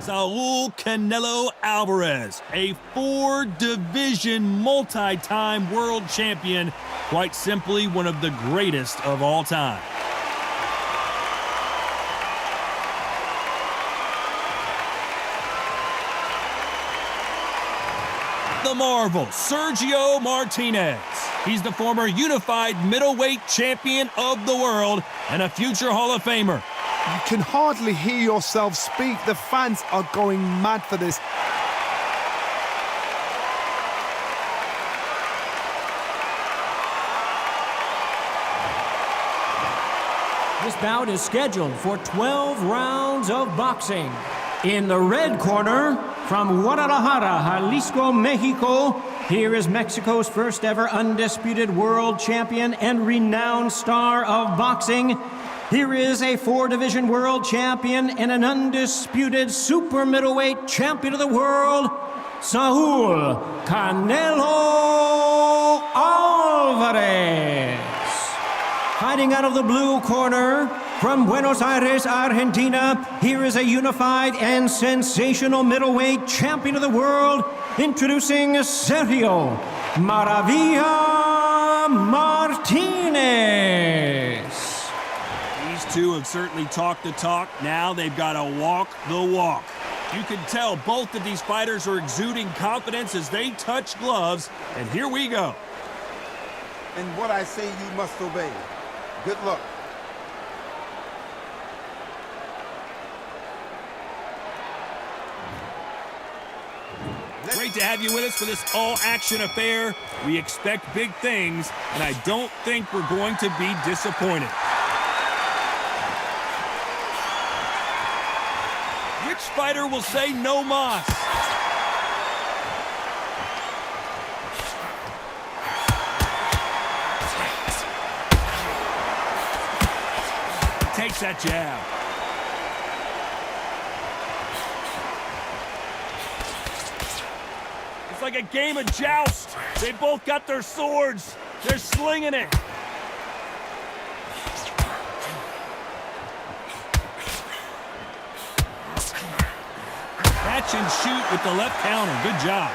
Saul Canelo Alvarez, a 4-division multi-time world champion, quite simply one of the greatest of all time. The Marvel, Sergio Martinez. He's the former unified middleweight champion of the world and a future Hall of Famer. You can hardly hear yourself speak. The fans are going mad for this. This bout is scheduled for 12 rounds of boxing. In the red corner, from Guadalajara, Jalisco, Mexico, here is Mexico's first ever undisputed world champion and renowned star of boxing. Here is a 4-division world champion and an undisputed super middleweight champion of the world, Saul Canelo Alvarez. Fighting out of the blue corner, from Buenos Aires, Argentina, here is a unified and sensational middleweight champion of the world, introducing Sergio Maravilla Martinez. These two have certainly talked the talk. Now they've got to walk the walk. You can tell both of these fighters are exuding confidence as they touch gloves. And here we go. And what I say you must obey. Good luck. Great to have you with us for this all-action affair. We expect big things, and I don't think we're going to be disappointed. Which fighter will say no mas? He takes that jab. It's like a game of joust. They both got their swords. They're slinging it. Catch and shoot with the left counter. Good job.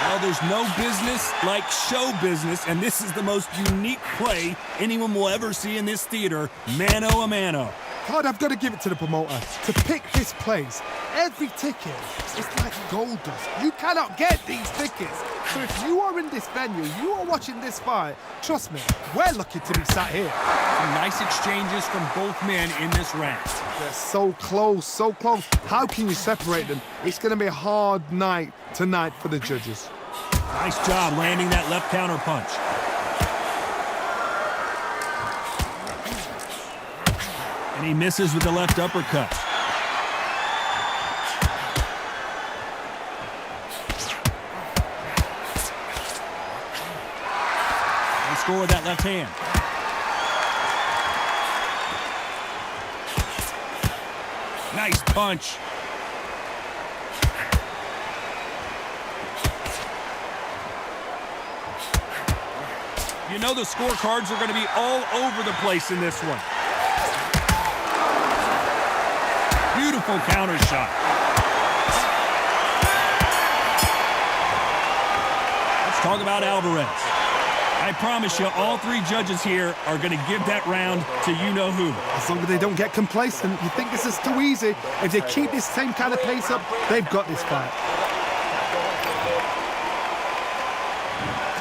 Well, there's no business like show business, and this is the most unique play anyone will ever see in this theater, mano a mano. God, I've got to give it to the promoter to pick this place. Every ticket is like gold dust. You cannot get these tickets. So if you are in this venue, you are watching this fight, trust me, we're lucky to be sat here. Some nice exchanges from both men in this round. They're so close, so close. How can you separate them? It's going to be a hard night tonight for the judges. Nice job landing that left counter punch. And he misses with the left uppercut. Nice score with that left hand. Nice punch. You know the scorecards are going to be all over the place in this one. Beautiful counter shot. Let's talk about Alvarez. I promise you, all three judges here are going to give that round to you-know-who. As long as they don't get complacent, you think this is too easy. If they keep this same kind of pace up, they've got this fight.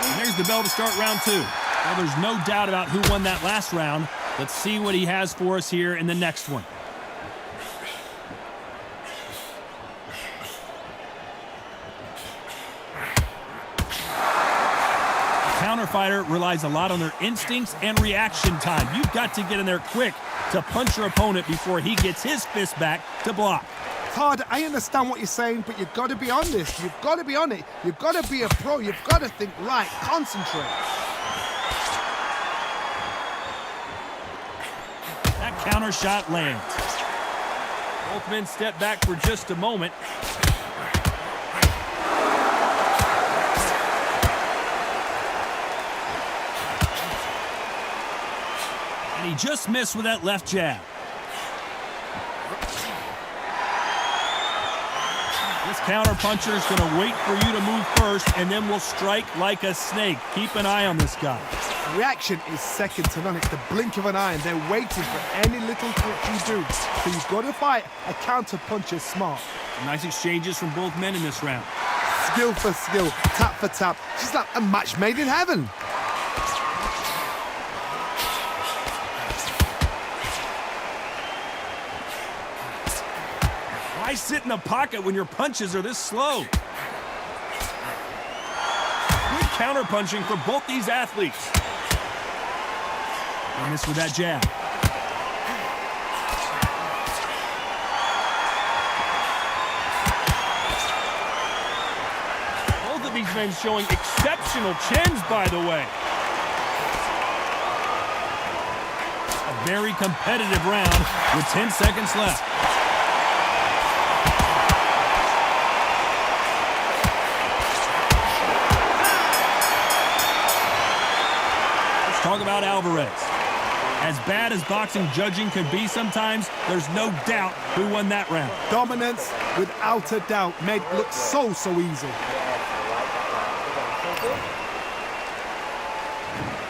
And there's the bell to start round two. Well, there's no doubt about who won that last round. Let's see what he has for us here in the next one. Fighter relies a lot on their instincts and reaction time. You've got to get in there quick to punch your opponent before he gets his fist back to block. Todd, I understand what you're saying, but you've got to be on this. You've got to be on it. You've got to be a pro. You've got to think right. Concentrate. That counter shot lands. Both men step back for just a moment. And he just missed with that left jab. This counterpuncher is going to wait for you to move first, and then will strike like a snake. Keep an eye on this guy. Reaction is second to none. It's the blink of an eye, and they're waiting for any little trick you do. So you've got to fight a counterpuncher smart. Nice exchanges from both men in this round. Skill for skill, tap for tap. She's like a match made in heaven. Why sit in the pocket when your punches are this slow? Good counterpunching for both these athletes. And this with that jab. Both of these men showing exceptional chins, by the way. A very competitive round with 10 seconds left. Talk about Alvarez. As bad as boxing judging can be sometimes, there's no doubt who won that round. Dominance, without a doubt, made it look so easy.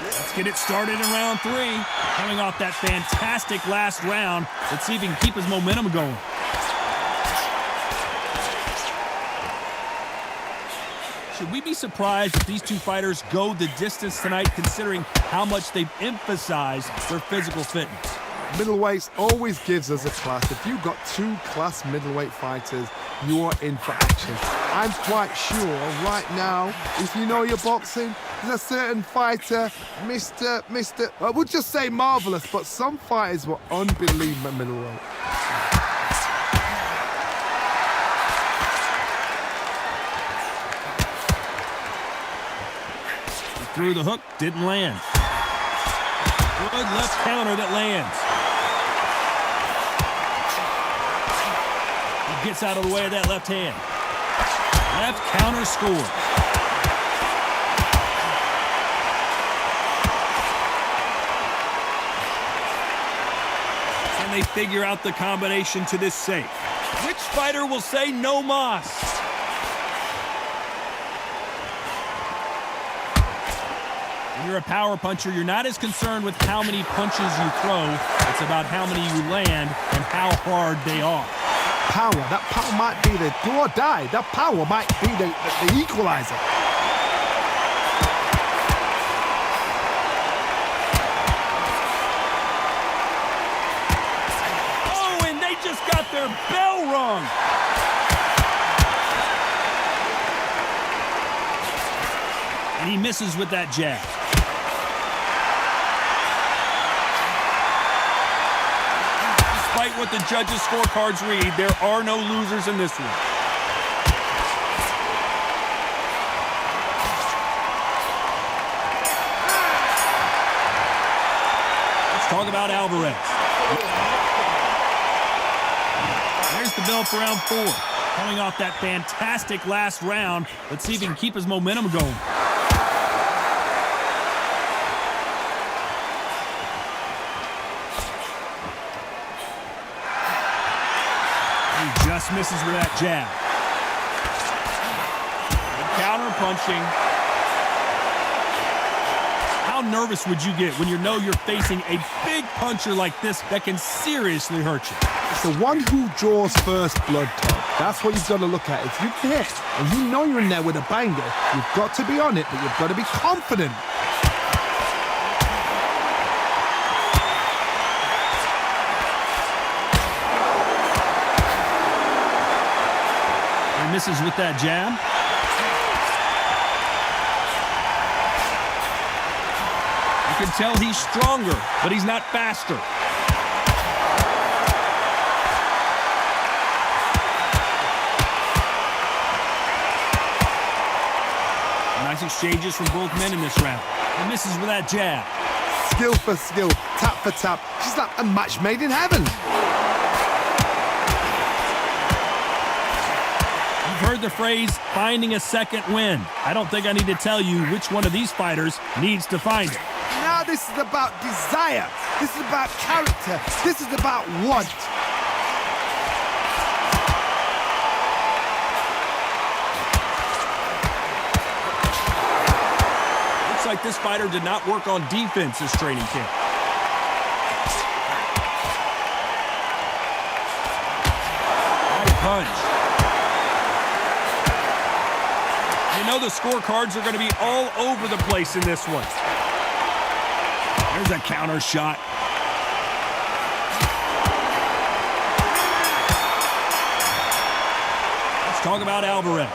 Let's get it started in round 3. Coming off that fantastic last round, let's see if he can keep his momentum going. Should we be surprised if these two fighters go the distance tonight, considering how much they've emphasized their physical fitness? Middleweights always gives us a class. If you've got two class middleweight fighters, you are in for action. I'm quite sure right now, if you know your boxing, there's a certain fighter, I would just say marvelous, but some fighters were unbelievable at middleweight. Through the hook, didn't land. Good left counter that lands. He gets out of the way of that left hand. Left counter score. Can they figure out the combination to this safe? Which fighter will say no mas? When you're a power puncher, you're not as concerned with how many punches you throw. It's about how many you land and how hard they are. That power might be the do or die. That power might be the equalizer. Oh, and they just got their bell rung. And he misses with that jab. Despite what the judges' scorecards read, there are no losers in this one. Let's talk about Alvarez. There's the bell for round 4. Coming off that fantastic last round, let's see if he can keep his momentum going. Just misses with that jab. Counter punching. How nervous would you get when you know you're facing a big puncher like this that can seriously hurt you? It's the one who draws first blood, Tom. That's what you've got to look at. If you hit and you know you're in there with a banger, you've got to be on it, but you've got to be confident. Misses with that jab. You can tell he's stronger, but he's not faster. Nice exchanges from both men in this round. He misses with that jab. Skill for skill, tap for tap. She's like a match made in heaven. Heard the phrase, finding a second win. I don't think I need to tell you which one of these fighters needs to find it. Now this is about desire. This is about character. This is about want. like this fighter did not work on defense this training camp. Right punch. You know the scorecards are going to be all over the place in this one. There's a counter shot. Let's talk about Alvarez.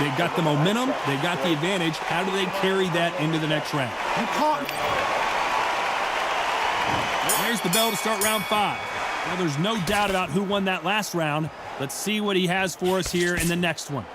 They've got the momentum. They've got the advantage. How do they carry that into the next round? You can't. There's the bell to start round 5. Well, there's no doubt about who won that last round. Let's see what he has for us here in the next one.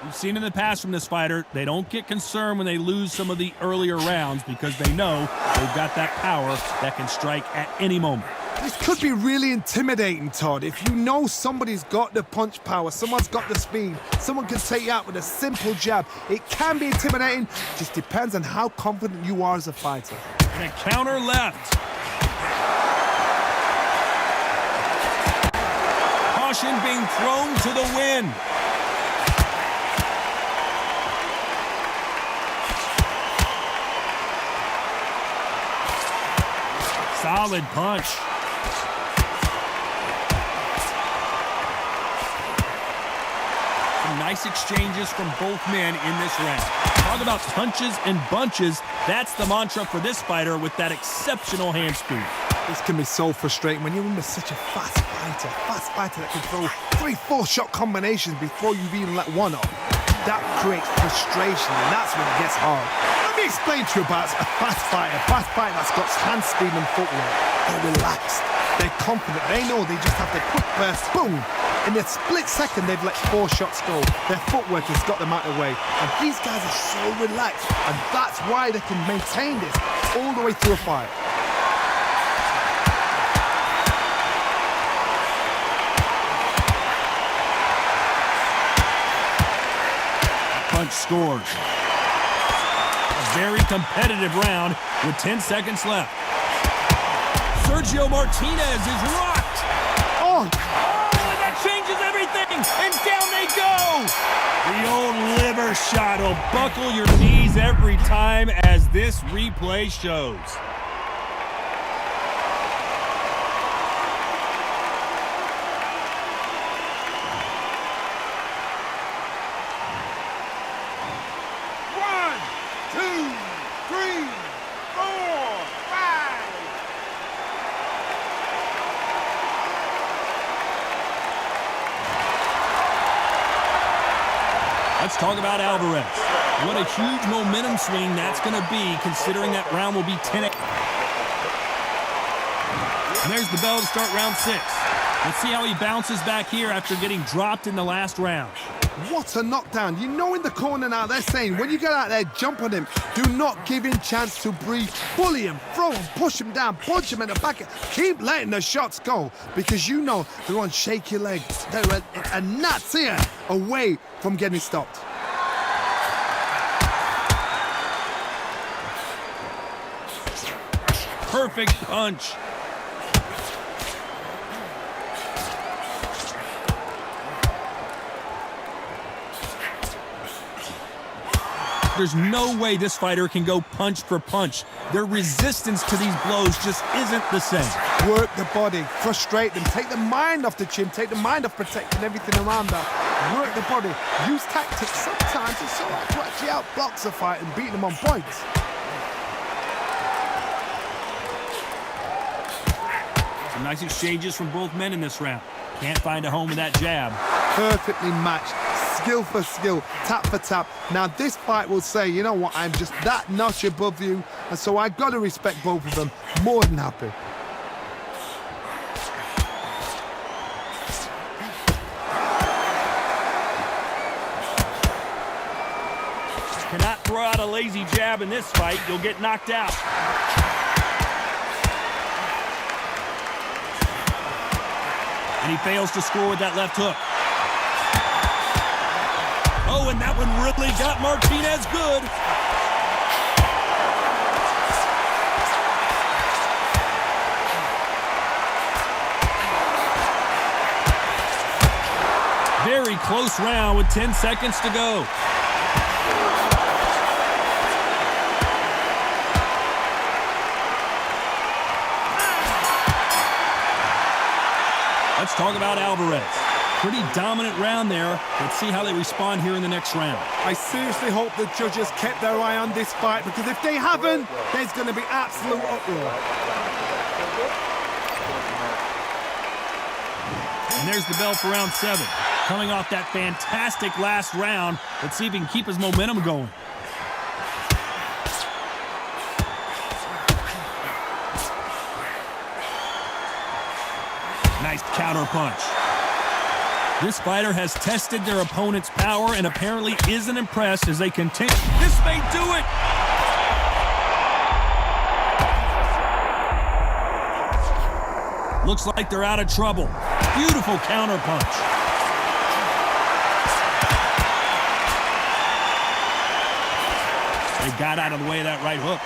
We've seen in the past from this fighter, they don't get concerned when they lose some of the earlier rounds because they know they've got that power that can strike at any moment. This could be really intimidating, Todd. If you know somebody's got the punch power, someone's got the speed, someone can take you out with a simple jab, it can be intimidating. Just depends on how confident you are as a fighter. And a counter left. Caution being thrown to the wind. Solid punch. Some nice exchanges from both men in this round. Talk about punches and bunches. That's the mantra for this fighter with that exceptional hand speed. This can be so frustrating when you're under such a fast fighter that can throw 3-4 shot combinations before you've even let one off. That creates frustration, and that's when it gets hard. Let me explain to you about a fast fighter that's got hand speed and footwork. They're relaxed, they're confident, they know they just have the quick burst, boom. In a split second, they've let 4 shots go. Their footwork has got them out of the way. And these guys are so relaxed, and that's why they can maintain this all the way through a fight. Punch scores. A very competitive round with 10 seconds left. Sergio Martinez is rocked. Oh! And that changes everything. And down they go. The old liver shot will buckle your knees every time, as this replay shows. Let's talk about Alvarez. What a huge momentum swing that's going to be, considering that round will be 10. And there's the bell to start round 6. Let's see how he bounces back here after getting dropped in the last round. What a knockdown. You know in the corner now, they're saying, when you get out there, jump on him. Do not give him chance to breathe. Bully him, throw him, push him down, punch him in the back. Keep letting the shots go, because you know they're on shaky legs. They're a gnat's ear away from getting stopped. Perfect punch. There's no way this fighter can go punch for punch. Their resistance to these blows just isn't the same. Work the body, frustrate them, take the mind off the chin, take the mind off protecting everything around that. Work the body, use tactics. Sometimes it's so hard to actually outbox a fight and beat them on points. Some nice exchanges from both men in this round. Can't find a home with that jab. Perfectly matched. Skill for skill, tap for tap. Now this fight will say, you know what, I'm just that notch above you, and so I've got to respect both of them. More than happy. Cannot throw out a lazy jab in this fight. You'll get knocked out. And he fails to score with that left hook. Oh, and that one really got Martinez good. close round with 10 seconds to go. Let's talk about Alvarez. Pretty dominant round there. Let's see how they respond here in the next round. I seriously hope the judges kept their eye on this fight, because if they haven't, there's going to be absolute uproar. And there's the bell for round 7. Coming off that fantastic last round, let's see if he can keep his momentum going. Nice counter punch. This fighter has tested their opponent's power and apparently isn't impressed as they continue. This may do it! Looks like they're out of trouble. Beautiful counter punch. They got out of the way of that right hook.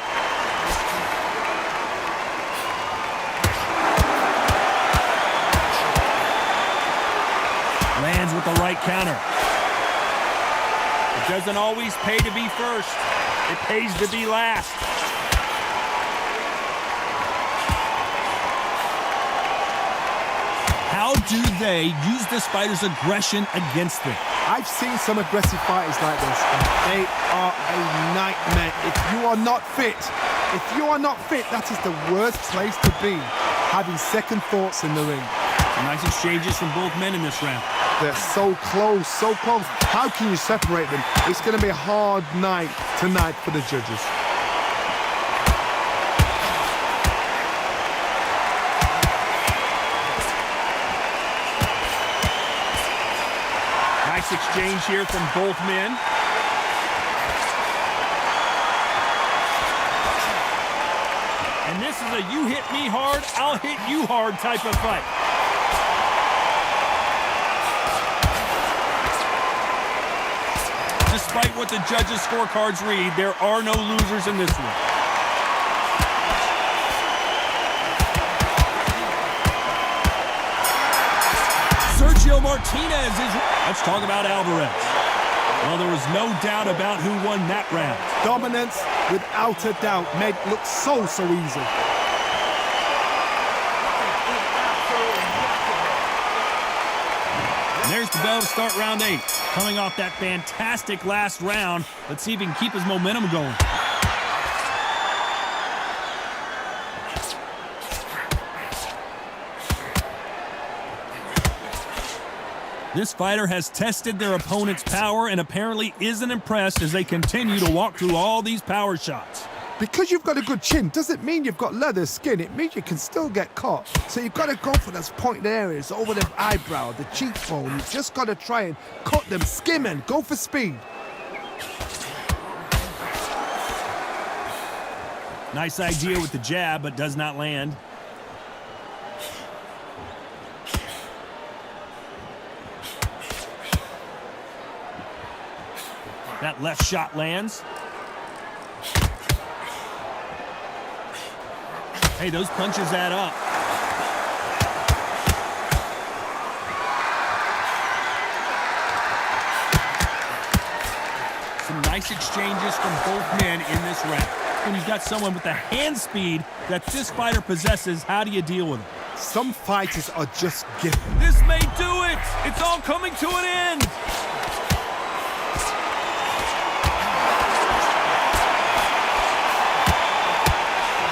Lands with the right counter. It doesn't always pay to be first. It pays to be last. How do they use this fighter's aggression against them? I've seen some aggressive fighters like this, and they are a nightmare. If you are not fit, that is the worst place to be, having second thoughts in the ring. Some nice exchanges from both men in this round. They're so close, so close. How can you separate them? It's going to be a hard night tonight for the judges. Nice exchange here from both men. And this is a you hit me hard, I'll hit you hard type of fight. Despite what the judges' scorecards read, there are no losers in this one. Sergio Martinez is... Let's talk about Alvarez. Well, there was no doubt about who won that round. Dominance, without a doubt, made it look so easy. And there's the bell to start round 8. Coming off that fantastic last round, let's see if he can keep his momentum going. This fighter has tested their opponent's power and apparently isn't impressed as they continue to walk through all these power shots. Because you've got a good chin doesn't mean you've got leather skin. It means you can still get caught. So you've got to go for those pointed areas, over the eyebrow, the cheekbone. You've just got to try and cut them, skim and go for speed. Nice idea with the jab, but does not land. That left shot lands. Hey, those punches add up. Some nice exchanges from both men in this round. When you've got someone with the hand speed that this fighter possesses, how do you deal with it? Some fighters are just gifted. This may do it! It's all coming to an end!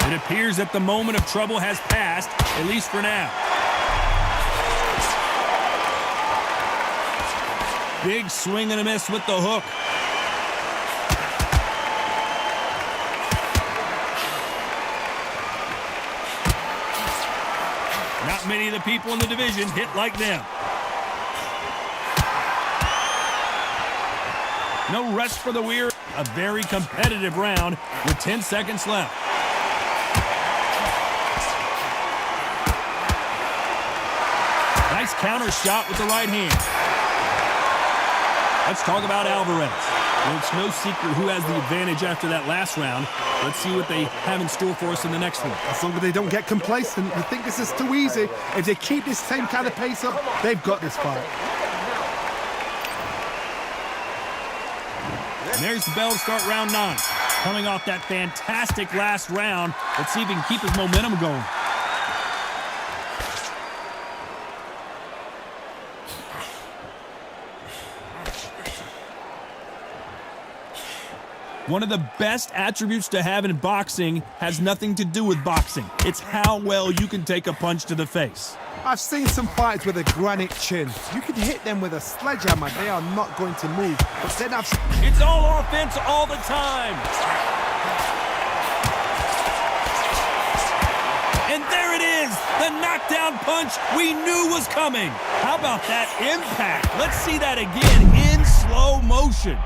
It appears that the moment of trouble has passed, at least for now. Big swing and a miss with the hook. Not many of the people in the division hit like them. No rest for the weary. A very competitive round with 10 seconds left. Nice counter shot with the right hand. Let's talk about Alvarez. Well, it's no secret who has the advantage after that last round. Let's see what they have in store for us in the next one. As long as they don't get complacent and think this is too easy, if they keep this same kind of pace up, they've got this fight. And there's the bell to start round 9. Coming off that fantastic last round, let's see if he can keep his momentum going. One of the best attributes to have in boxing has nothing to do with boxing. It's how well you can take a punch to the face. I've seen some fighters with a granite chin. You can hit them with a sledgehammer, they are not going to move. But then It's all offense all the time. And there it is, the knockdown punch we knew was coming. How about that impact? Let's see that again in slow motion.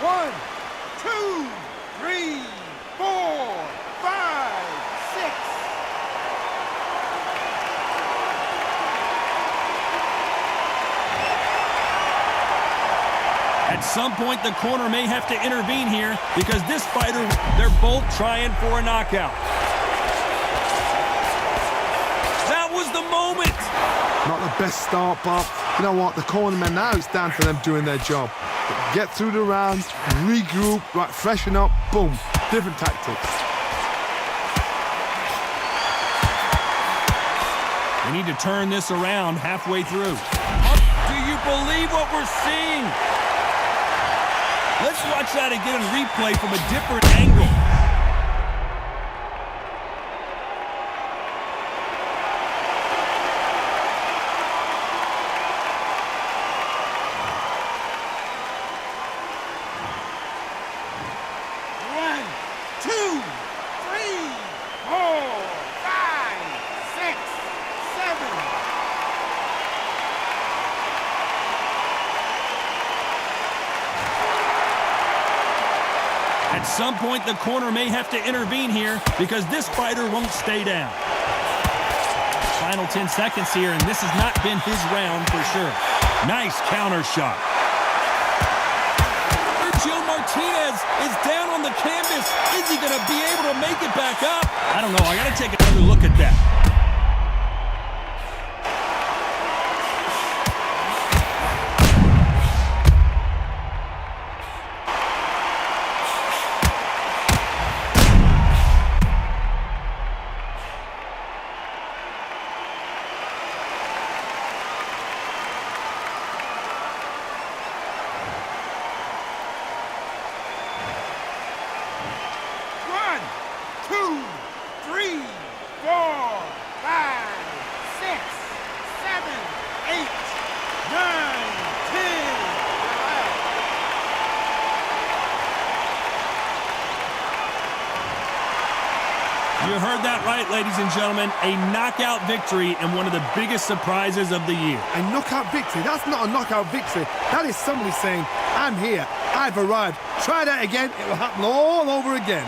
One, two, three, four, five, six. At some point, the corner may have to intervene here because this fighter, they're both trying for a knockout. That was the moment. not the best start, but you know what? The cornermen now, it's down to them doing their job. Get through the rounds, regroup, right, freshen up, boom, different tactics. We need to turn this around halfway through. Do you believe what we're seeing? Let's watch that again in replay from a different angle. At some point, the corner may have to intervene here because this fighter won't stay down. Final 10 seconds here, and this has not been his round for sure. Nice counter shot. Sergio Martinez is down on the canvas. Is he going to be able to make it back up? I don't know. I got to take another look at that. You heard that right, ladies and gentlemen. A knockout victory and one of the biggest surprises of the year. A knockout victory? That's not a knockout victory. That is somebody saying, I'm here, I've arrived. Try that again, it will happen all over again.